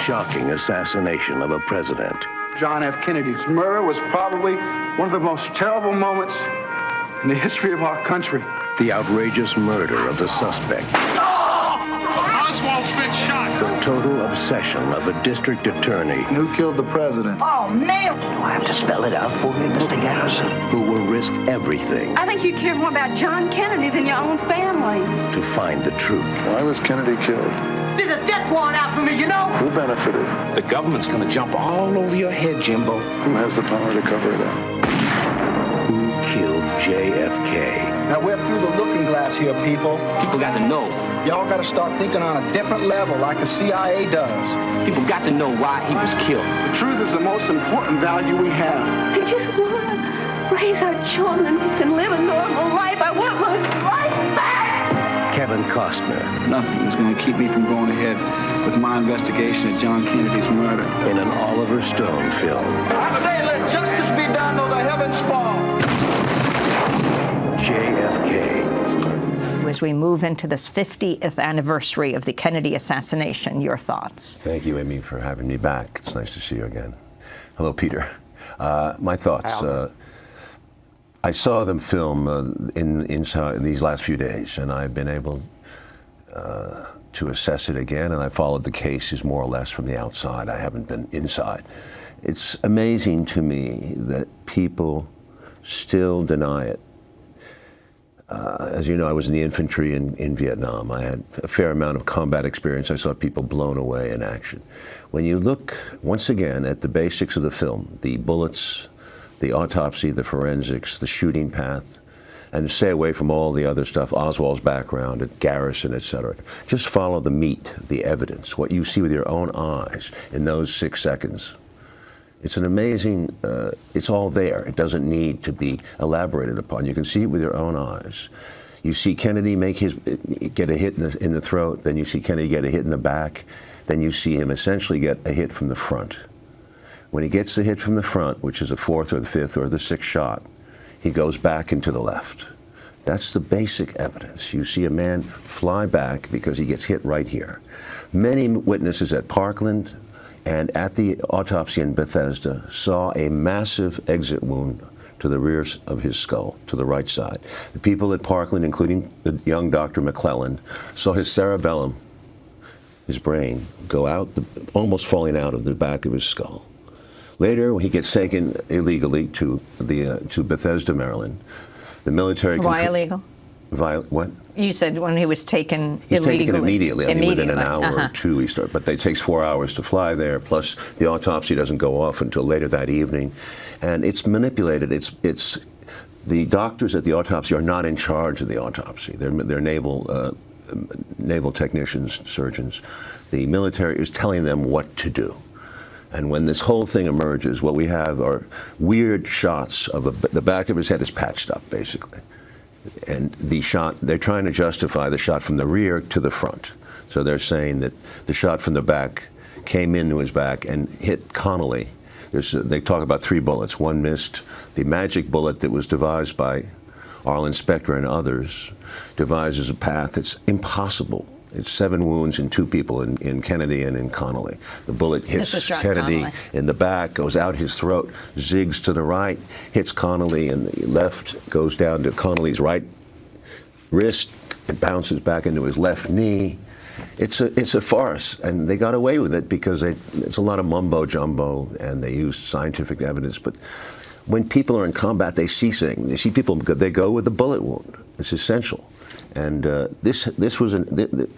shocking assassination of a president. John F. Kennedy's murder was probably one of the most terrible moments in the history of our country. The outrageous murder of the suspect. Oswald's been shot. The total obsession of a district attorney. Who killed the president? Oh, man! Do I have to spell it out for you, Mr. Garrison? Who will risk everything. I think you care more about John Kennedy than your own family. To find the truth. Why was Kennedy killed? There's a death warrant out for me, you know? Who benefited? The government's gonna jump all over your head, Jimbo. Who has the power to cover it up? Who killed JFK? Now, we're through the looking glass here, people. People got to know. Y'all got to start thinking on a different level, like the CIA does. People got to know why he was killed. The truth is the most important value we have. I just want to raise our children and live a normal life. I want my life back. Kevin Costner. Nothing is going to keep me from going ahead with my investigation of John Kennedy's murder. In an Oliver Stone film. I say let justice be done though the heavens fall. JFK. As we move into this 50th anniversary of the Kennedy assassination, your thoughts? Thank you, Amy, for having me back. It's nice to see you again. Hello, Peter. My thoughts. I saw them film in these last few days, and I've been able to assess it again, and I followed the cases more or less from the outside. I haven't been inside. It's amazing to me that people still deny it. As you know, I was in the infantry in Vietnam. I had a fair amount of combat experience. I saw people blown away in action. When you look, once again, at the basics of the film, the bullets, the autopsy, the forensics, the shooting path, and stay away from all the other stuff, Oswald's background, at Garrison, etc. Just follow the meat, the evidence, what you see with your own eyes in those 6 seconds. It's an amazing, it's all there. It doesn't need to be elaborated upon. You can see it with your own eyes. You see Kennedy get a hit in the throat, then you see Kennedy get a hit in the back, then you see him essentially get a hit from the front. When he gets the hit from the front, which is the 4th or the 5th or the 6th shot, he goes back into the left. That's the basic evidence. You see a man fly back because he gets hit right here. Many witnesses at Parkland and at the autopsy in Bethesda saw a massive exit wound to the rear of his skull, to the right side. The people at Parkland, including the young Dr. McClellan, saw his cerebellum, his brain, go out, almost falling out of the back of his skull. Later, he gets taken illegally to Bethesda, Maryland. The military... Why illegal? What? You said when he was taken He's illegally. taken immediately. I mean, within an hour or two, but it takes 4 hours to fly there. Plus, the autopsy doesn't go off until later that evening, and it's manipulated. It's the doctors at the autopsy are not in charge of the autopsy. They're naval technicians, surgeons. The military is telling them what to do. And when this whole thing emerges, what we have are weird shots of the back of his head is patched up, basically. And the shot, they're trying to justify the shot from the rear to the front. So they're saying that the shot from the back came into his back and hit Connolly. They talk about 3 bullets. One missed. The magic bullet that was devised by Arlen Specter and others devises a path that's impossible. It's 7 wounds in 2 people, in Kennedy and in Connolly. The bullet hits Kennedy in the back, goes out his throat, zigs to the right, hits Connolly in the left, goes down to Connolly's right wrist, it bounces back into his left knee. It's a farce, and they got away with it because it's a lot of mumbo-jumbo, and they used scientific evidence. But when people are in combat, they see things. They see people, they go with the bullet wound. It's essential. And this was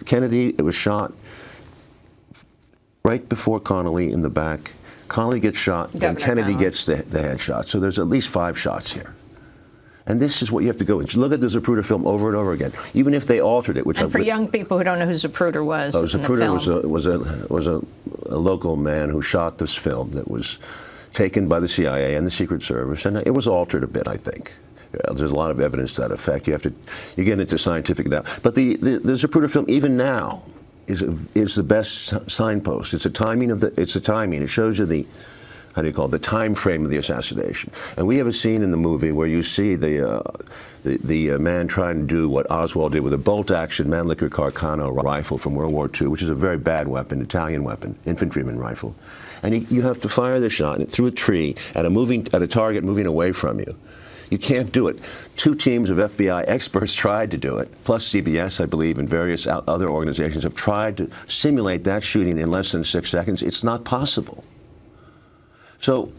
Kennedy. It was shot right before Connolly in the back. Connolly gets shot, and Kennedy gets the headshot. So there's at least 5 shots here. And this is what you have to go in. Look at the Zapruder film over and over again, even if they altered it. And for young people who don't know who Zapruder was, Zapruder was a local man who shot this film that was taken by the CIA and the Secret Service, and it was altered a bit, I think. There's a lot of evidence to that effect. You get into scientific now. But the Zapruder film, even now, is the best signpost. It's the timing. It shows you how do you call it, the time frame of the assassination. And we have a scene in the movie where you see the man trying to do what Oswald did with a bolt-action Mannlicher Carcano rifle from World War II, which is a very bad weapon, Italian weapon, infantryman rifle. And you have to fire the shot through a tree at a target moving away from you. You can't do it. 2 teams of FBI experts tried to do it, plus CBS, I believe, and various other organizations have tried to simulate that shooting in less than 6 seconds. It's not possible. So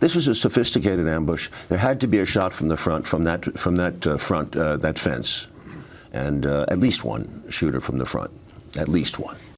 this was a sophisticated ambush. There had to be a shot from the front, that fence, and at least one shooter from the front, at least one.